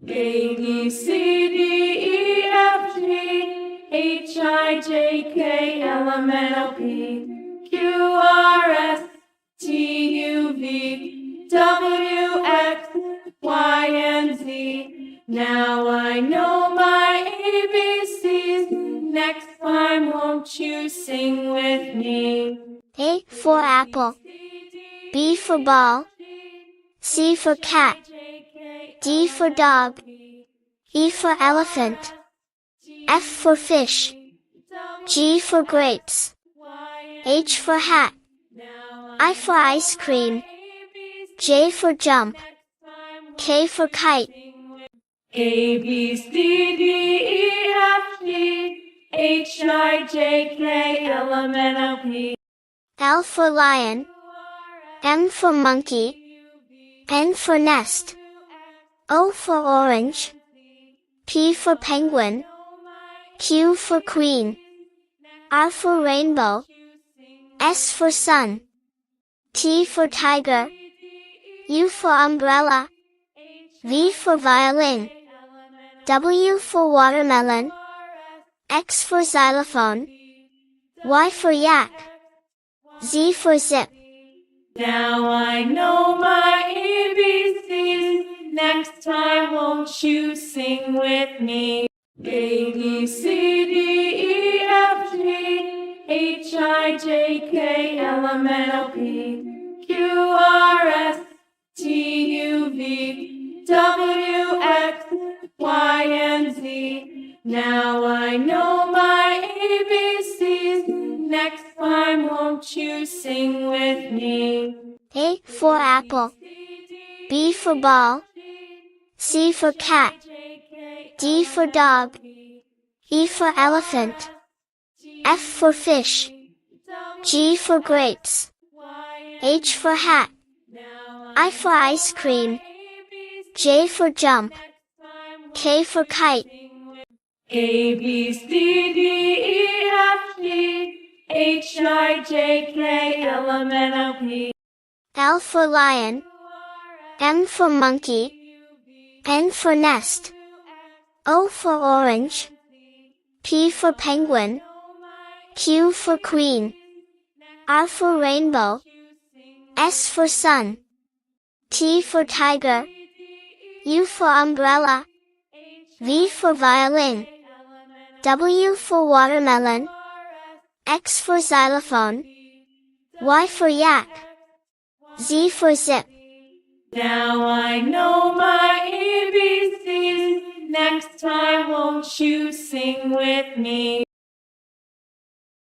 A, B, C, D, E, F, G, H, I, J, K, L, M, N, O, P, Q, R, S, T, U, V, W, X, Y, and Z. Now I know my ABCs. Next time, won't you sing with me? A for apple, B for ball, C for cat, D for dog, E for elephant, F for fish, G for grapes, H for hat, I for ice cream, J for jump, K for kite. A, B, C, D, E, F, G, H, I, J, K, L, M, N, O, P, L for lion, M for monkey, N for nest, O for orange, P for penguin, Q for queen, R for rainbow, S for sun, T for tiger, U for umbrella, V for violin, W for watermelon, X for xylophone, Y for yak, Z for zip. Now I know my ABCs. Next time, won't you sing with me? A, B, C, D, E, F, G, H, I, J, K, L, M, N, O, P, Q, R, S, T, U, V, W, X, Y, and Z. Now I know my ABCs. Next time, won't you sing with me? A for apple, B for ball, C for cat, D for dog, E for elephant, F for fish, G for grapes, H for hat, I for ice cream, J for jump, K for kite. A, B, C, D, E, F, G, H, I, J, K, L, M, N, O, P, L for lion, M for monkey, N for nest, O for orange, P for penguin, Q for queen, R for rainbow, S for sun, T for tiger, U for umbrella, V for violin, W for watermelon, X for xylophone, Y for yak, Z for zip. Now I know my ABCs. Next time, won't you sing with me?